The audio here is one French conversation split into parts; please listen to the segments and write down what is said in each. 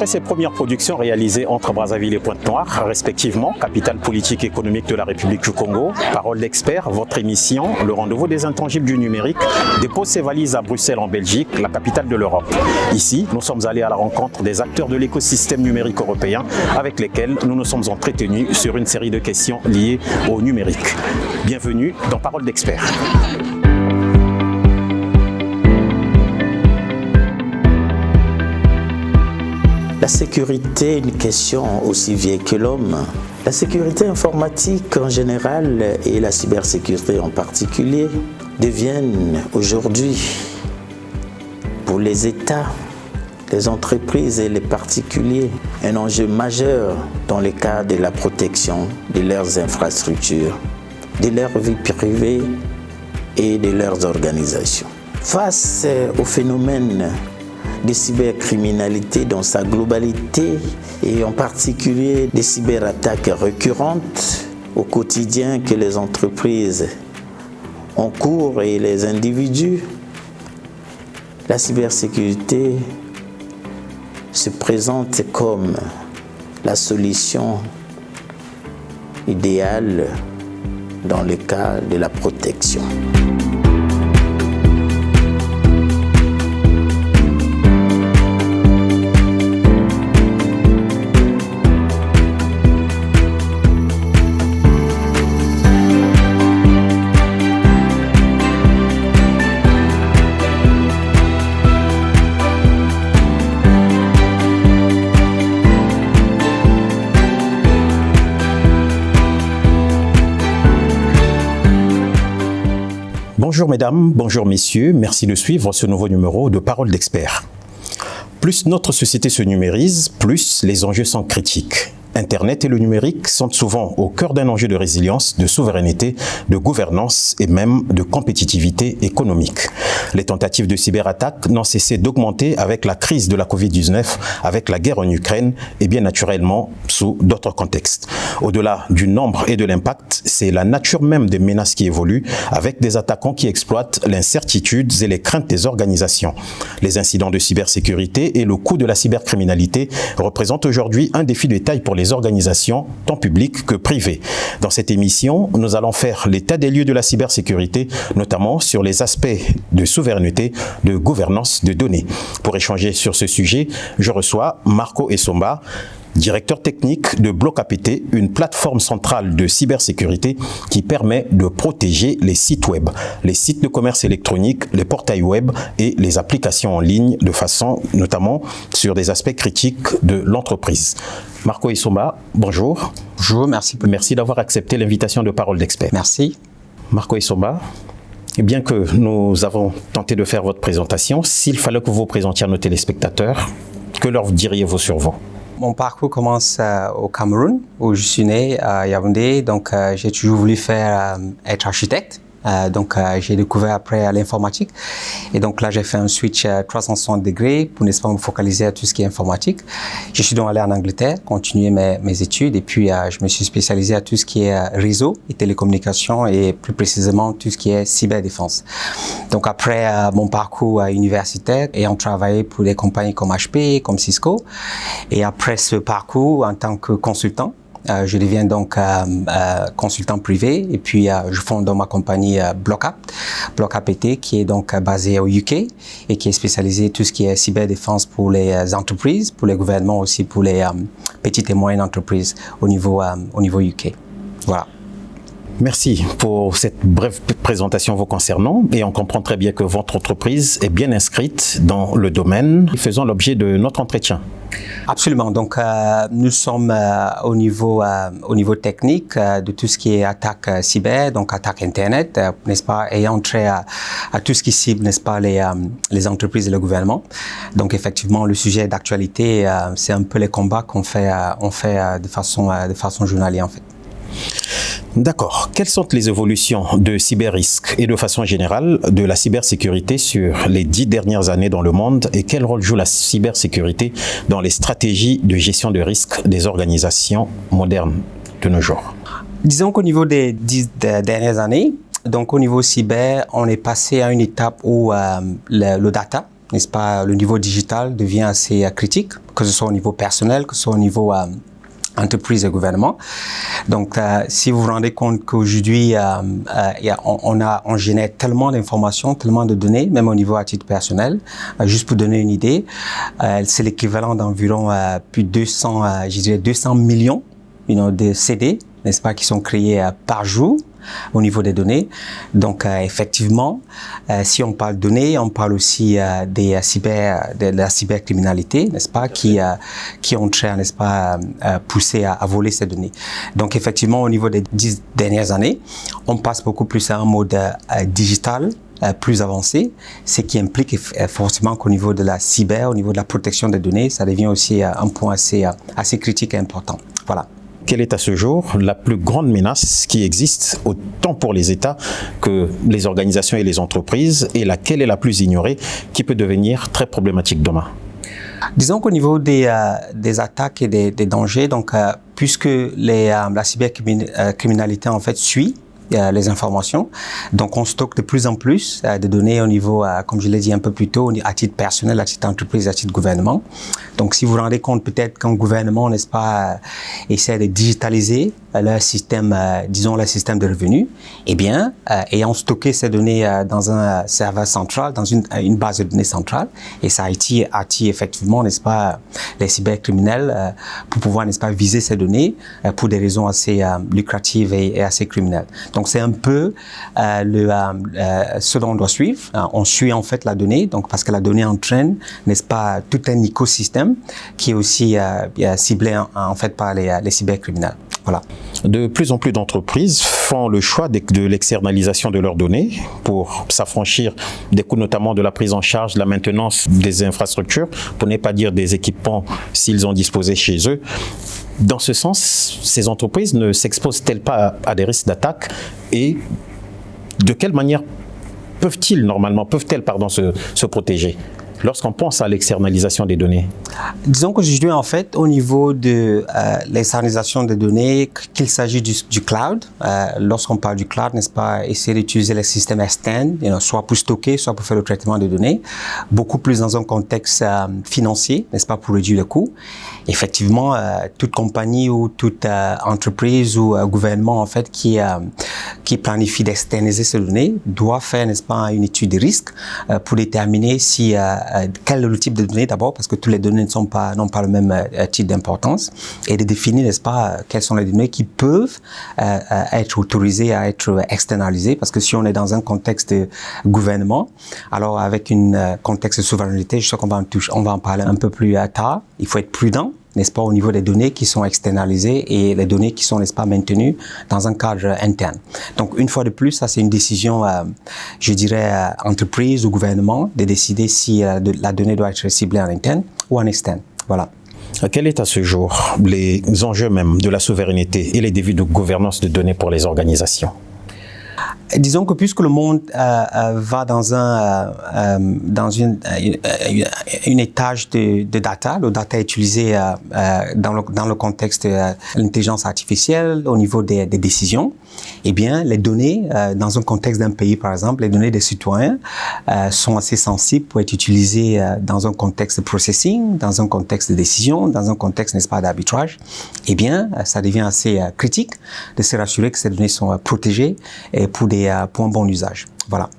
Après ses premières productions réalisées entre Brazzaville et Pointe-Noire, respectivement, capitale politique et économique de la République du Congo, Parole d'expert, votre émission, le rendez-vous des intangibles du numérique, dépose ses valises à Bruxelles en Belgique, la capitale de l'Europe. Ici, nous sommes allés à la rencontre des acteurs de l'écosystème numérique européen avec lesquels nous nous sommes entretenus sur une série de questions liées au numérique. Bienvenue dans Parole d'expert. La sécurité est une question aussi vieille que l'homme. La sécurité informatique en général et la cybersécurité en particulier deviennent aujourd'hui, pour les États, les entreprises et les particuliers, un enjeu majeur dans le cadre de la protection de leurs infrastructures, de leur vie privée et de leurs organisations. Face au phénomène de cybercriminalité dans sa globalité et en particulier des cyberattaques récurrentes au quotidien que les entreprises encourent et les individus, la cybersécurité se présente comme la solution idéale dans le cas de la protection. Bonjour mesdames, bonjour messieurs, merci de suivre ce nouveau numéro de Parole d'expert. Plus notre société se numérise, plus les enjeux sont critiques. Internet et le numérique sont souvent au cœur d'un enjeu de résilience, de souveraineté, de gouvernance et même de compétitivité économique. Les tentatives de cyberattaque n'ont cessé d'augmenter avec la crise de la Covid-19, avec la guerre en Ukraine et bien naturellement sous d'autres contextes. Au-delà du nombre et de l'impact, c'est la nature même des menaces qui évoluent avec des attaquants qui exploitent l'incertitude et les craintes des organisations. Les incidents de cybersécurité et le coût de la cybercriminalité représentent aujourd'hui un défi de taille pour les organisations, tant publiques que privées. Dans cette émission, nous allons faire l'état des lieux de la cybersécurité, notamment sur les aspects de souveraineté, de gouvernance de données. Pour échanger sur ce sujet, je reçois Marco Essomba, directeur technique de Bloc APT, une plateforme centrale de cybersécurité qui permet de protéger les sites web, les sites de commerce électronique, les portails web et les applications en ligne de façon notamment sur des aspects critiques de l'entreprise. Marco Essomba, bonjour. Bonjour, merci. Merci d'avoir accepté l'invitation de Parole d'expert. Merci. Marco Essomba, bien que nous avons tenté de faire votre présentation, s'il fallait que vous vous présentiez à nos téléspectateurs, que leur diriez-vous sur vous? Mon parcours commence au Cameroun, où je suis né à Yaoundé. Donc, j'ai toujours voulu être architecte. J'ai découvert après l'informatique. Et donc là, j'ai fait un switch 360 degrés pour, n'est-ce pas, me focaliser à tout ce qui est informatique. Je suis donc allé en Angleterre, continuer mes études. Et puis, je me suis spécialisé à tout ce qui est réseau et télécommunications et plus précisément tout ce qui est cyberdéfense. Donc après mon parcours universitaire, ayant travaillé pour des compagnies comme HP, comme Cisco. Et après ce parcours en tant que consultant, je deviens donc consultant privé et puis je fonde dans ma compagnie Bloc APT qui est donc basée au UK et qui est spécialisée tout ce qui est cyberdéfense pour les entreprises, pour les gouvernements aussi, pour les petites et moyennes entreprises au niveau UK. Voilà. Merci pour cette brève présentation vous concernant et on comprend très bien que votre entreprise est bien inscrite dans le domaine faisant l'objet de notre entretien. Absolument. Donc, nous sommes au niveau technique de tout ce qui est attaque cyber, donc attaque Internet, n'est-ce pas, ayant trait à tout ce qui cible, n'est-ce pas, les entreprises et le gouvernement. Donc, effectivement, le sujet d'actualité, c'est un peu les combats qu'on fait de façon journalière, en fait. D'accord. Quelles sont les évolutions de cyber-risque et de façon générale de la cybersécurité sur les 10 dernières années dans le monde et quel rôle joue la cybersécurité dans les stratégies de gestion de risque des organisations modernes de nos jours? Disons qu'au niveau des 10 dernières années, donc au niveau cyber, on est passé à une étape où le data, n'est-ce pas, le niveau digital devient assez critique que ce soit au niveau personnel, que ce soit au niveau entreprise et gouvernement. Donc, si vous vous rendez compte qu'aujourd'hui, on génère tellement d'informations, tellement de données, même au niveau à titre personnel. Juste pour donner une idée, c'est l'équivalent d'environ plus de 200 millions de CD, n'est-ce pas, qui sont créés par jour au niveau des données. Donc, effectivement, si on parle données, on parle aussi de la cybercriminalité, n'est-ce pas, qui ont trait, n'est-ce pas, poussé à voler ces données. Donc, effectivement, au niveau des 10 dernières années, on passe beaucoup plus à un mode digital, plus avancé, ce qui implique forcément qu'au niveau de la cyber, au niveau de la protection des données, ça devient aussi un point assez critique et important. Voilà. Quelle est à ce jour la plus grande menace qui existe autant pour les États que les organisations et les entreprises, et laquelle est la plus ignorée qui peut devenir très problématique demain? Disons qu'au niveau des attaques et des dangers, donc puisque la cybercriminalité en fait suit les informations. Donc, on stocke de plus en plus de données au niveau, comme je l'ai dit un peu plus tôt, à titre personnel, à titre entreprise, à titre gouvernement. Donc, si vous vous rendez compte peut-être qu'un gouvernement, n'est-ce pas, essaie de digitaliser leur système, disons leur système de revenus, eh bien, ayant stocké ces données dans un serveur central, dans une base de données centrale, et ça attire effectivement, n'est-ce pas, les cybercriminels pour pouvoir, n'est-ce pas, viser ces données pour des raisons assez lucratives et assez criminelles. Donc, c'est un peu ce dont on doit suivre. On suit en fait la donnée, donc parce que la donnée entraîne, n'est-ce pas, tout un écosystème qui est aussi ciblé en fait par les cybercriminels. Voilà. De plus en plus d'entreprises font le choix de l'externalisation de leurs données pour s'affranchir des coûts, notamment de la prise en charge, de la maintenance des infrastructures, pour ne pas dire des équipements s'ils ont disposé chez eux. Dans ce sens, ces entreprises ne s'exposent-elles pas à des risques d'attaque, et de quelle manière peuvent-elles se protéger lorsqu'on pense à l'externalisation des données? Disons qu'aujourd'hui, en fait, au niveau de l'externalisation des données, qu'il s'agit du cloud, lorsqu'on parle du cloud, n'est-ce pas, essayer d'utiliser les systèmes externes, soit pour stocker, soit pour faire le traitement des données, beaucoup plus dans un contexte financier, n'est-ce pas, pour réduire les coûts. Effectivement, toute compagnie ou toute entreprise ou gouvernement, en fait, qui planifie d'externaliser ces données, doit faire, n'est-ce pas, une étude de risque pour déterminer quel est le type de données d'abord, parce que toutes les données n'ont pas le même type d'importance, et de définir, n'est-ce pas, quelles sont les données qui peuvent être autorisées à être externalisées, parce que si on est dans un contexte de gouvernement, alors avec un contexte de souveraineté, je sais qu'on va en parler un peu plus tard, il faut être prudent, n'est-ce pas, au niveau des données qui sont externalisées et les données qui sont, n'est-ce pas, maintenues dans un cadre interne. Donc, une fois de plus, ça, c'est une décision, je dirais, entreprise ou gouvernement, de décider si la donnée doit être ciblée en interne ou en externe. Voilà. Quel est à ce jour les enjeux même de la souveraineté et les défis de gouvernance de données pour les organisations? Disons que puisque le monde va dans une étage de data, le data est utilisé dans le contexte de l'intelligence artificielle au niveau des décisions, eh bien, les données, dans un contexte d'un pays, par exemple, les données des citoyens sont assez sensibles pour être utilisées dans un contexte de processing, dans un contexte de décision, dans un contexte, n'est-ce pas, d'arbitrage. Eh bien, ça devient assez critique de se rassurer que ces données sont protégées et pour un bon usage. Voilà.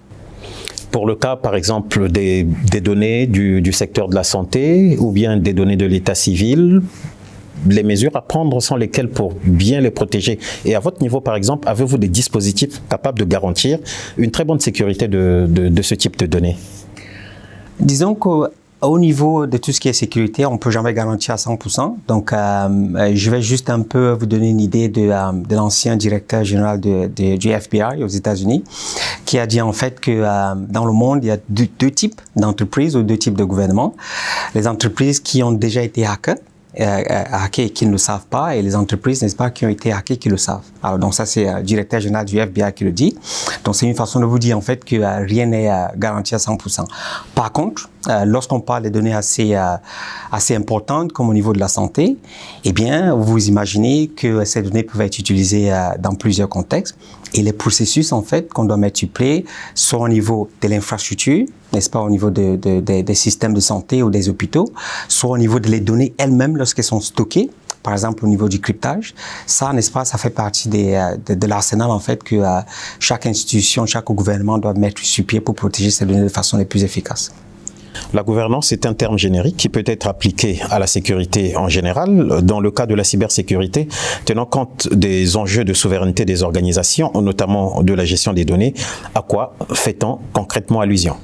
Pour le cas, par exemple, des données du secteur de la santé ou bien des données de l'état civil, les mesures à prendre sont lesquelles pour bien les protéger? Et à votre niveau, par exemple, avez-vous des dispositifs capables de garantir une très bonne sécurité de ce type de données? Disons qu'au niveau de tout ce qui est sécurité, on ne peut jamais garantir à 100%. Donc, je vais juste un peu vous donner une idée de l'ancien directeur général du FBI aux États-Unis, qui a dit en fait que dans le monde, il y a deux types d'entreprises ou deux types de gouvernements. Les entreprises qui ont déjà été hackées et qui ne le savent pas, et les entreprises, n'est-ce pas, qui ont été hackées qui le savent. Alors, donc ça, c'est le directeur général du FBI qui le dit. Donc, c'est une façon de vous dire, en fait, que rien n'est garanti à 100%. Par contre, lorsqu'on parle de données assez importantes, comme au niveau de la santé, eh bien, vous imaginez que ces données peuvent être utilisées dans plusieurs contextes. Et les processus, en fait, qu'on doit mettre sur pied, soit au niveau de l'infrastructure, n'est-ce pas, au niveau des systèmes de santé ou des hôpitaux, soit au niveau de les données elles-mêmes lorsqu'elles sont stockées, par exemple au niveau du cryptage. Ça, n'est-ce pas, ça fait partie de l'arsenal, en fait, que chaque institution, chaque gouvernement doit mettre sur pied pour protéger ces données de façon la plus efficace. La gouvernance est un terme générique qui peut être appliqué à la sécurité en général. Dans le cas de la cybersécurité, tenant compte des enjeux de souveraineté des organisations, notamment de la gestion des données, à quoi fait-on concrètement allusion ?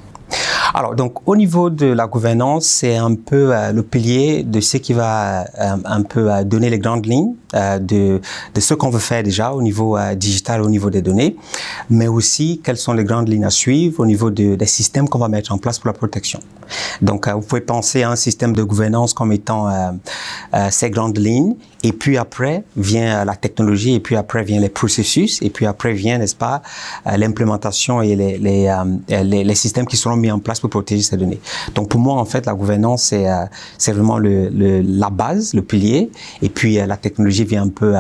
Alors, donc, au niveau de la gouvernance, c'est un peu le pilier de ce qui va un peu donner les grandes lignes de ce qu'on veut faire déjà au niveau digital, au niveau des données, mais aussi quelles sont les grandes lignes à suivre au niveau des systèmes qu'on va mettre en place pour la protection. Donc, vous pouvez penser à un système de gouvernance comme étant ces grandes lignes, et puis après vient la technologie, et puis après vient les processus, et puis après vient, n'est-ce pas, l'implémentation et les systèmes qui seront mis en place pour protéger ces données. Donc, pour moi, en fait, la gouvernance, c'est vraiment la base, le pilier, et puis la technologie vient un peu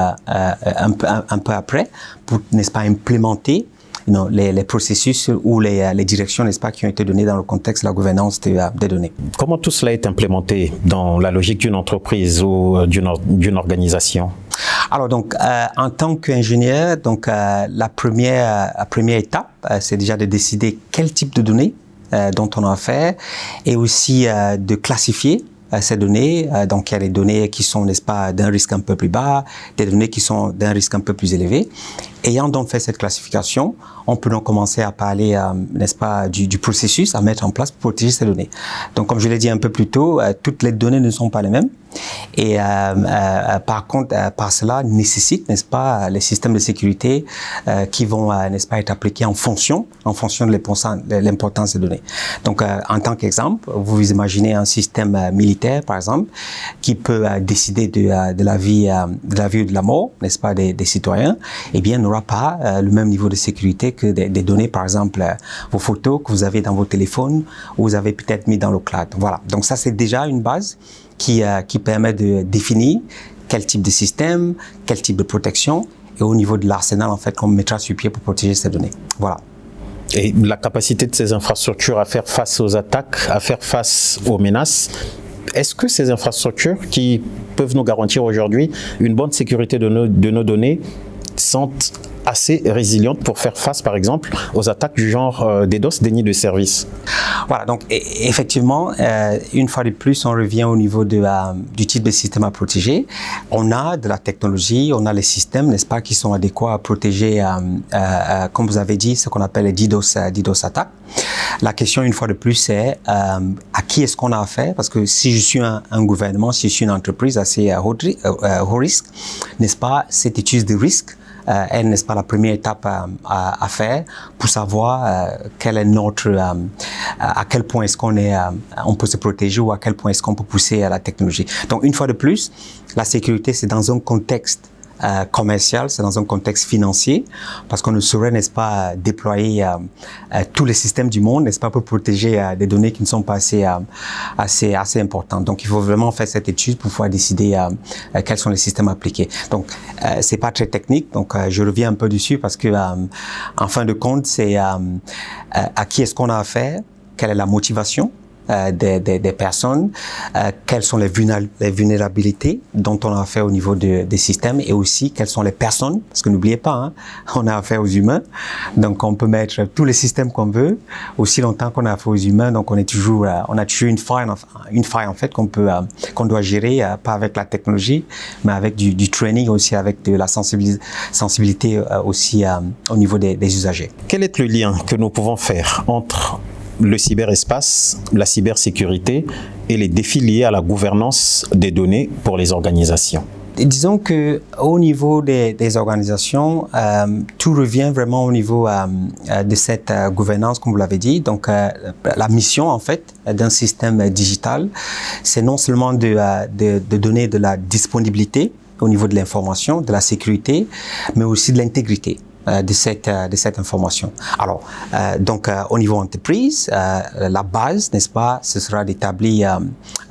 après pour, n'est-ce pas, implémenter les processus ou les directions, n'est-ce pas, qui ont été données dans le contexte de la gouvernance des données. Comment tout cela est implémenté dans la logique d'une entreprise ou d'une organisation ? Alors donc, en tant qu'ingénieur, donc la première étape, c'est déjà de décider quel type de données dont on a affaire, et aussi de classifier ces données. Donc, il y a des données qui sont, n'est-ce pas, d'un risque un peu plus bas, des données qui sont d'un risque un peu plus élevé. Ayant donc fait cette classification, on peut donc commencer à parler, n'est-ce pas, du processus à mettre en place pour protéger ces données. Donc, comme je l'ai dit un peu plus tôt, toutes les données ne sont pas les mêmes. Et par contre, par cela nécessite, n'est-ce pas, les systèmes de sécurité qui vont, n'est-ce pas, être appliqués en fonction de l'importance des données. Donc, en tant qu'exemple, vous imaginez un système militaire, par exemple, qui peut décider de la vie ou de la mort, n'est-ce pas, des citoyens. Eh bien, n'aura pas le même niveau de sécurité que des données, par exemple, vos photos que vous avez dans vos téléphones ou vous avez peut-être mis dans le cloud. Voilà. Donc, ça, c'est déjà une base qui permet de définir quel type de système, quel type de protection, et au niveau de l'arsenal, en fait, qu'on mettra sur pied pour protéger ces données. Voilà. Et la capacité de ces infrastructures à faire face aux attaques, à faire face aux menaces, est-ce que ces infrastructures qui peuvent nous garantir aujourd'hui une bonne sécurité de nos données sont assez résilientes pour faire face, par exemple, aux attaques du genre DDoS, déni de service? Voilà, donc effectivement, une fois de plus, on revient au niveau du type de système à protéger. On a de la technologie, on a les systèmes, n'est-ce pas, qui sont adéquats à protéger, comme vous avez dit, ce qu'on appelle les DDoS attaques. La question, une fois de plus, c'est à qui est-ce qu'on a affaire? Parce que si je suis un gouvernement, si je suis une entreprise assez haut risque, n'est-ce pas, cette étude de risque, elle, n'est-ce pas, la première étape à faire pour savoir quel est à quel point est-ce on peut se protéger ou à quel point est-ce qu'on peut pousser à la technologie. Donc, une fois de plus, la sécurité, c'est dans un contexte commercial, c'est dans un contexte financier, parce qu'on ne saurait, n'est-ce pas, déployer tous les systèmes du monde, n'est-ce pas, pour protéger des données qui ne sont pas assez importantes. Donc, il faut vraiment faire cette étude pour pouvoir décider quels sont les systèmes appliqués. Donc, c'est pas très technique, donc je reviens un peu dessus parce que, en fin de compte, c'est à qui est-ce qu'on a affaire, quelle est la motivation des personnes, quelles sont les vulnérabilités dont on a affaire au niveau des systèmes, et aussi quelles sont les personnes, parce que n'oubliez pas, on a affaire aux humains, donc on peut mettre tous les systèmes qu'on veut, aussi longtemps qu'on a affaire aux humains, donc on a toujours une faille en fait qu'on doit gérer, pas avec la technologie, mais avec du training aussi, avec de la sensibilité aussi au niveau des usagers. Quel est le lien que nous pouvons faire entre le cyberespace, la cybersécurité et les défis liés à la gouvernance des données pour les organisations? Disons que au niveau des organisations, tout revient vraiment au niveau de cette gouvernance, comme vous l'avez dit. Donc, la mission, en fait, d'un système digital, c'est non seulement de donner de la disponibilité au niveau de l'information, de la sécurité, mais aussi de l'intégrité. de cette information. Alors, donc, au niveau entreprise, la base, n'est-ce pas, ce sera d'établir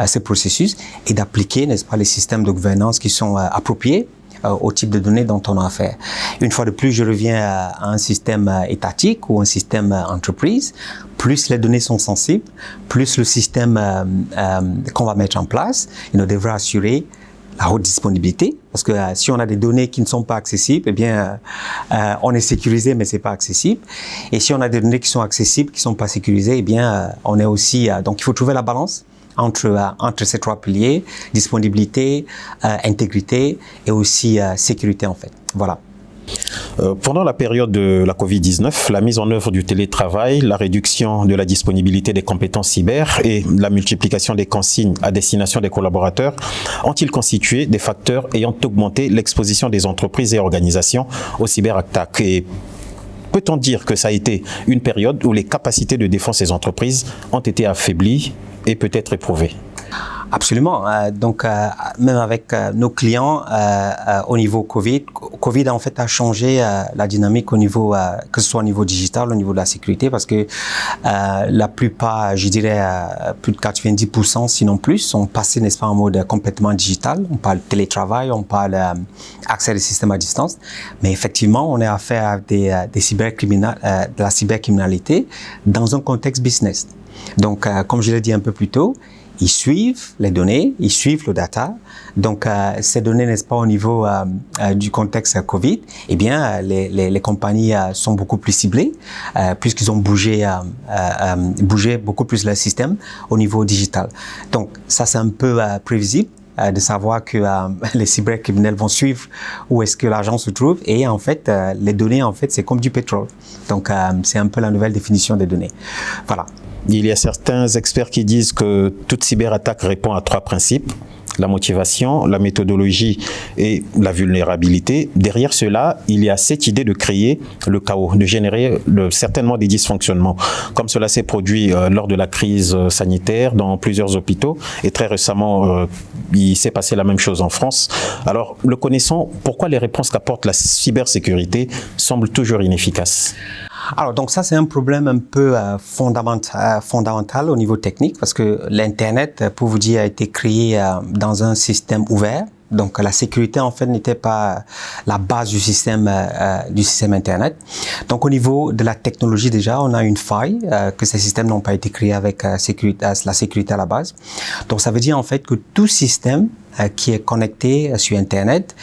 ce processus et d'appliquer, n'est-ce pas, les systèmes de gouvernance qui sont appropriés au type de données dont on a affaire. Une fois de plus, je reviens à un système étatique ou un système entreprise. Plus les données sont sensibles, plus le système qu'on va mettre en place, il devra assurer la haute disponibilité, parce que si on a des données qui ne sont pas accessibles, eh bien, on est sécurisé, mais c'est pas accessible. Et si on a des données qui sont accessibles, qui sont pas sécurisées, eh bien, on est aussi. Donc, il faut trouver la balance entre ces trois piliers: disponibilité, intégrité et aussi sécurité, en fait. Voilà. Pendant la période de la Covid-19, la mise en œuvre du télétravail, la réduction de la disponibilité des compétences cyber et la multiplication des consignes à destination des collaborateurs ont-ils constitué des facteurs ayant augmenté l'exposition des entreprises et organisations aux cyberattaques? Et peut-on dire que ça a été une période où les capacités de défense des entreprises ont été affaiblies et peut-être éprouvées? Absolument. Donc, même avec nos clients au niveau Covid en fait a changé la dynamique au niveau, que ce soit au niveau digital, au niveau de la sécurité, parce que la plupart, je dirais plus de 90%, sinon plus, sont passés, n'est-ce pas, en mode complètement digital. On parle télétravail, on parle accès des systèmes à distance, mais effectivement, on est affaire à des cybercriminels, de la cybercriminalité dans un contexte business. Donc, comme je l'ai dit un peu plus tôt, ils suivent les données, ils suivent le data. Donc, ces données, n'est-ce pas, au niveau du contexte Covid, eh bien, les compagnies sont beaucoup plus ciblées puisqu'ils ont bougé beaucoup plus leur système au niveau digital. Donc, ça, c'est un peu prévisible de savoir que les cybercriminels vont suivre où est-ce que l'argent se trouve. Et en fait, les données, en fait, c'est comme du pétrole. Donc, c'est un peu la nouvelle définition des données. Voilà. Il y a certains experts qui disent que toute cyberattaque répond à trois principes: la motivation, la méthodologie et la vulnérabilité. Derrière cela, il y a cette idée de créer le chaos, de générer certainement des dysfonctionnements, comme cela s'est produit lors de la crise sanitaire dans plusieurs hôpitaux. Et très récemment, il s'est passé la même chose en France. Alors, le connaissant, pourquoi les réponses qu'apporte la cybersécurité semblent toujours inefficaces? Alors, donc ça, c'est un problème un peu fondamental au niveau technique, parce que l'Internet, pour vous dire, a été créé dans un système ouvert. Donc, la sécurité, en fait, n'était pas la base du système Internet. Donc, au niveau de la technologie, déjà, on a une faille, que ces systèmes n'ont pas été créés avec la sécurité à la base. Donc, ça veut dire, en fait, que tout système qui est connecté sur Internet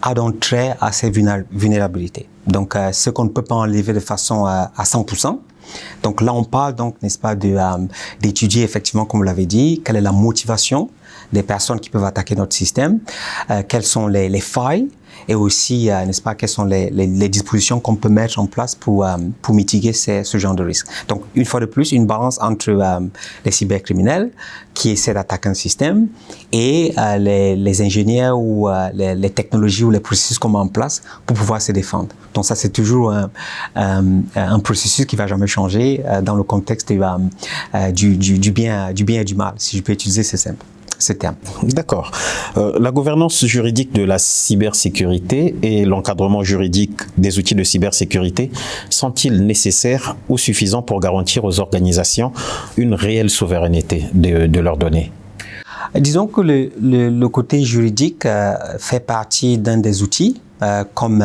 a donc trait à ces vulnérabilités. Donc, ce qu'on ne peut pas enlever de façon à 100%. Donc là, on parle donc, n'est-ce pas, d'étudier effectivement, comme vous l'avez dit, quelle est la motivation des personnes qui peuvent attaquer notre système, quelles sont les failles, et aussi, n'est-ce pas, quelles sont les dispositions qu'on peut mettre en place pour mitiguer ce genre de risque. Donc, une fois de plus, une balance entre les cybercriminels qui essaient d'attaquer un système et les ingénieurs ou les technologies ou les processus qu'on met en place pour pouvoir se défendre. Donc, ça, c'est toujours un processus qui va jamais changer dans le contexte du bien et du mal, si je peux utiliser ce terme. D'accord. La gouvernance juridique de la cybersécurité et l'encadrement juridique des outils de cybersécurité sont-ils nécessaires ou suffisants pour garantir aux organisations une réelle souveraineté de leurs données? Disons que le côté juridique fait partie d'un des outils, comme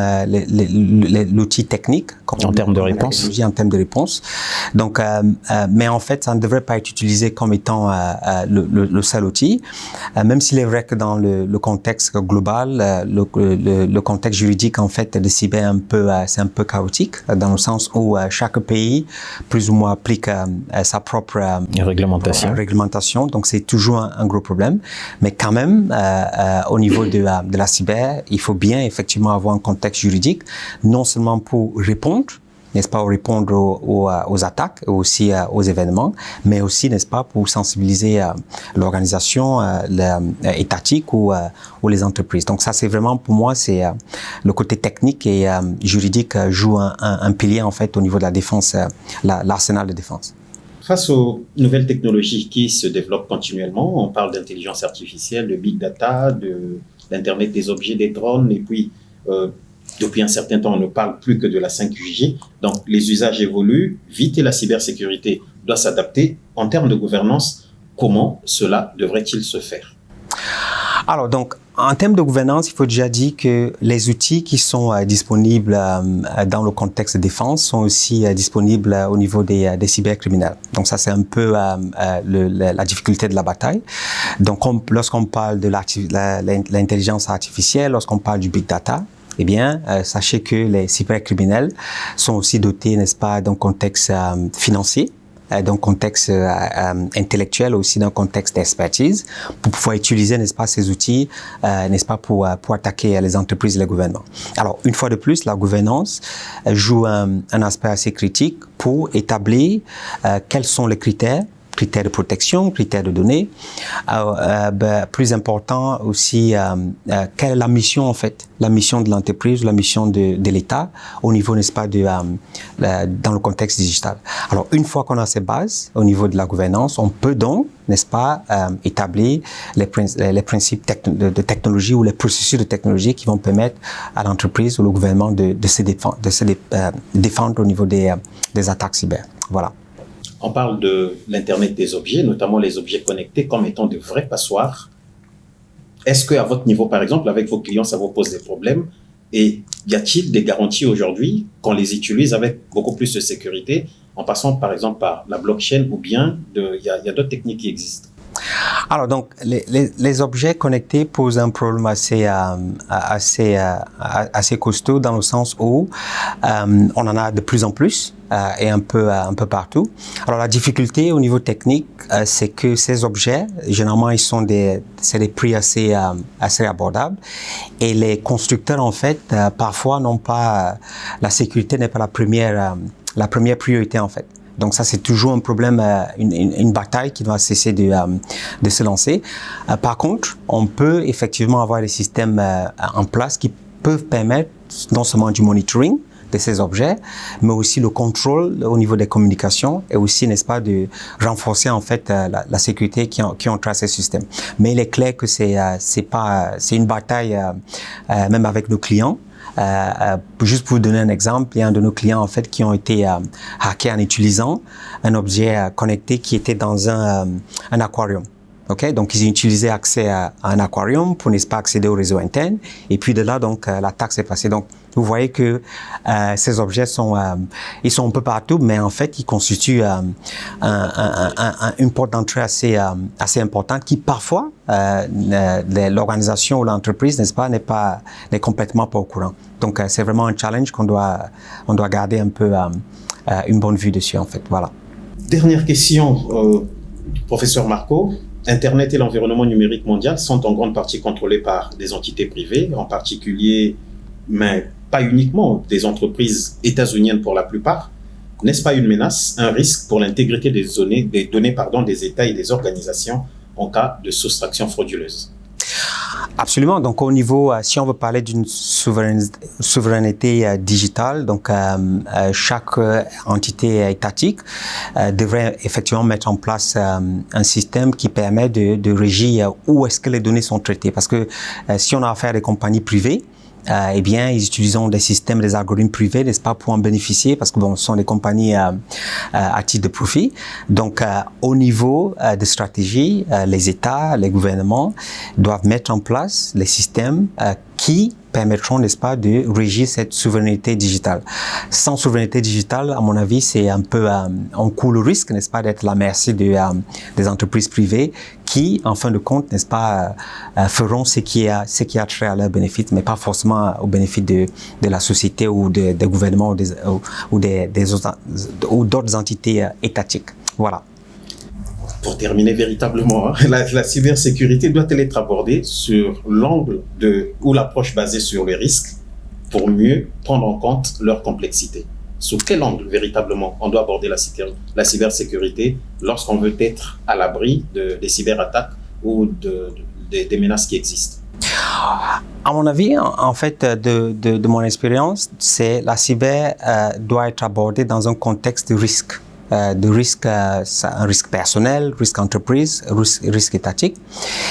l'outil technique. En termes de réponse. En termes de réponse. Donc, mais en fait, ça ne devrait pas être utilisé comme étant le seul outil. Même s'il est vrai que dans le contexte global, le contexte juridique, en fait, de cyber c'est un peu chaotique, dans le sens où chaque pays, plus ou moins, applique sa propre réglementation. Donc, c'est toujours un gros problème. Mais quand même, au niveau de la cyber, il faut bien, effectivement, avoir un contexte juridique, non seulement pour répondre, n'est-ce pas, répondre aux attaques, aussi aux événements, mais aussi, n'est-ce pas, pour sensibiliser l'organisation étatique ou les entreprises. Donc ça, c'est vraiment, pour moi, c'est le côté technique et juridique joue un pilier, en fait, au niveau de la défense, l'arsenal de défense. Face aux nouvelles technologies qui se développent continuellement, on parle d'intelligence artificielle, de big data, d'Internet des objets, des drones, et puis Depuis un certain temps, on ne parle plus que de la 5G. Donc, les usages évoluent vite et la cybersécurité doit s'adapter. En termes de gouvernance, comment cela devrait-il se faire? Alors, donc, en termes de gouvernance, il faut déjà dire que les outils qui sont disponibles dans le contexte de défense sont aussi disponibles au niveau des cybercriminels. Donc, ça, c'est un peu la difficulté de la bataille. Donc, lorsqu'on parle de l'intelligence artificielle, lorsqu'on parle du big data, eh bien, sachez que les cybercriminels sont aussi dotés, n'est-ce pas, d'un contexte financier, d'un contexte intellectuel, aussi d'un contexte d'expertise, pour pouvoir utiliser, n'est-ce pas, ces outils, n'est-ce pas, pour attaquer les entreprises et les gouvernements. Alors, une fois de plus, la gouvernance joue un aspect assez critique pour établir quels sont les critères de protection, critères de données. Plus important aussi, quelle est la mission en fait, la mission de l'entreprise, la mission de l'État au niveau, n'est-ce pas, dans le contexte digital. Alors, une fois qu'on a ces bases au niveau de la gouvernance, on peut donc, n'est-ce pas, établir les principes de technologie ou les processus de technologie qui vont permettre à l'entreprise ou au gouvernement de se défendre au niveau des attaques cyber. Voilà. On parle de l'Internet des objets, notamment les objets connectés, comme étant de vrais passoires. Est-ce qu'à votre niveau, par exemple, avec vos clients, ça vous pose des problèmes? Et y a-t-il des garanties aujourd'hui qu'on les utilise avec beaucoup plus de sécurité, en passant, par exemple, par la blockchain, ou bien il y a d'autres techniques qui existent? Alors, donc, les objets connectés posent un problème assez costaud dans le sens où on en a de plus en plus et un peu partout. Alors, la difficulté au niveau technique, c'est que ces objets, généralement, c'est des prix assez abordables et les constructeurs, en fait, parfois n'ont pas, la sécurité n'est pas la première priorité, en fait. Donc ça, c'est toujours un problème, une bataille qui doit cesser de se lancer. Par contre, on peut effectivement avoir des systèmes en place qui peuvent permettre non seulement du monitoring de ces objets, mais aussi le contrôle au niveau des communications et aussi, n'est-ce pas, de renforcer en fait la sécurité qui entoure ces systèmes. Mais il est clair que c'est une bataille même avec nos clients. Juste pour vous donner un exemple, il y a un de nos clients en fait qui ont été hackés en utilisant un objet connecté qui était dans un aquarium. Okay? Donc, ils ont utilisé accès à un aquarium pour, n'est-ce pas, accéder au réseau interne. Et puis de là, donc, l'attaque s'est passée. Donc, vous voyez que ces objets ils sont un peu partout, mais en fait, ils constituent une porte d'entrée assez importante qui, parfois, l'organisation ou l'entreprise, n'est-ce pas, n'est complètement pas au courant. Donc, c'est vraiment un challenge qu'on doit garder un peu une bonne vue dessus, en fait. Voilà. Dernière question, professeur Marco. Internet et l'environnement numérique mondial sont en grande partie contrôlés par des entités privées, en particulier, mais pas uniquement, des entreprises états-uniennes pour la plupart. N'est-ce pas une menace, un risque pour l'intégrité des données des États et des organisations en cas de soustraction frauduleuse? Absolument. Donc, au niveau, si on veut parler d'une souveraineté digitale, donc chaque entité étatique devrait effectivement mettre en place un système qui permet de régir où est-ce que les données sont traitées. Parce que si on a affaire à des compagnies privées, eh bien, ils utilisent des systèmes, des algorithmes privés, n'est-ce pas, pour en bénéficier, parce que bon, ce sont des compagnies à titre de profit. Donc, au niveau de stratégie, les États, les gouvernements doivent mettre en place les systèmes qui permettront, n'est-ce pas, de régir cette souveraineté digitale. Sans souveraineté digitale, à mon avis, c'est un peu, on court le risque, n'est-ce pas, d'être à la merci des entreprises privées qui, en fin de compte, n'est-ce pas, feront ce qui a trait à leur bénéfice, mais pas forcément au bénéfice de la société ou des gouvernements ou d'autres entités étatiques. Voilà. Pour terminer véritablement, la cybersécurité doit-elle être abordée sur l'angle ou l'approche basée sur les risques pour mieux prendre en compte leur complexité? Sous quel angle véritablement on doit aborder la cybersécurité lorsqu'on veut être à l'abri des cyberattaques ou des menaces qui existent? À mon avis, en fait, de mon expérience, la cyber doit être abordée dans un contexte de risque. de risque, un risque personnel, risque entreprise, risque étatique.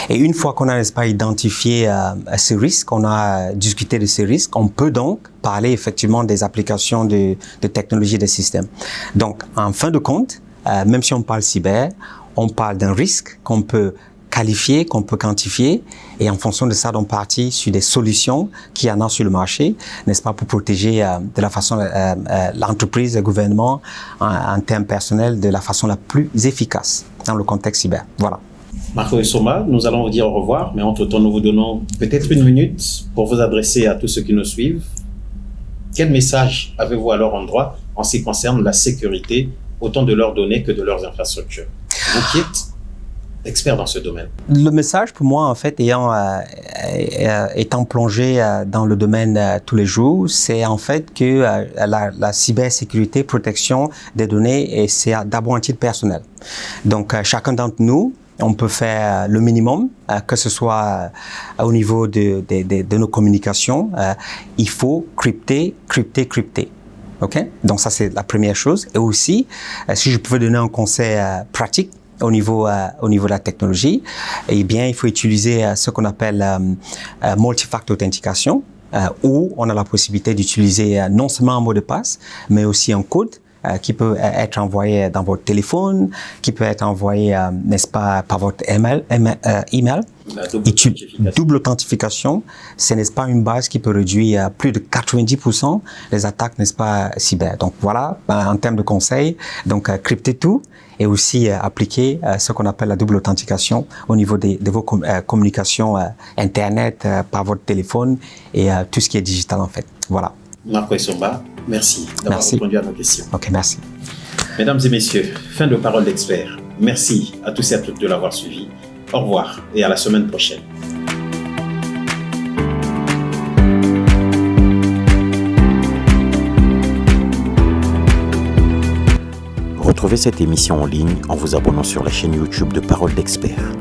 Et une fois qu'on a, n'est-ce pas, identifié ces risques, on a discuté de ces risques, on peut donc parler effectivement des applications de technologie des systèmes. Donc, en fin de compte, même si on parle cyber, on parle d'un risque qu'on peut qualifier, qu'on peut quantifier, et en fonction de ça, on partit sur des solutions qu'il y en a sur le marché, n'est-ce pas, pour protéger de la façon l'entreprise, le gouvernement, en termes personnels, de la façon la plus efficace dans le contexte cyber. Voilà. Marco Essomba, nous allons vous dire au revoir, mais entre-temps, nous vous donnons peut-être 1 minute pour vous adresser à tous ceux qui nous suivent. Quel message avez-vous à leur endroit en ce qui concerne la sécurité, autant de leurs données que de leurs infrastructures? Vous qui êtes expert dans ce domaine. Le message pour moi, en fait, étant plongé dans le domaine tous les jours, c'est en fait que la cybersécurité, protection des données, c'est d'abord un titre personnel. Donc, chacun d'entre nous, on peut faire le minimum, que ce soit au niveau de nos communications. Il faut crypter. OK? Donc, ça, c'est la première chose. Et aussi, si je pouvais donner un conseil pratique, au niveau de la technologie, eh bien, il faut utiliser ce qu'on appelle multi-factor authentication, où on a la possibilité d'utiliser non seulement un mot de passe, mais aussi un code qui peut être envoyé dans votre téléphone, qui peut être envoyé, n'est-ce pas, par votre email. Double authentification, ce n'est pas une base qui peut réduire plus de 90% les attaques, n'est-ce pas, cyber. Donc voilà, en termes de conseils, donc crypter tout et aussi appliquer ce qu'on appelle la double authentification au niveau de vos communications Internet, par votre téléphone et tout ce qui est digital en fait. Voilà. Marco Essomba, merci d'avoir répondu à nos questions. Ok, merci. Mesdames et messieurs, fin de Parole d'Expert. Merci à tous et à toutes de l'avoir suivi. Au revoir et à la semaine prochaine. Retrouvez cette émission en ligne en vous abonnant sur la chaîne YouTube de Parole d'Expert.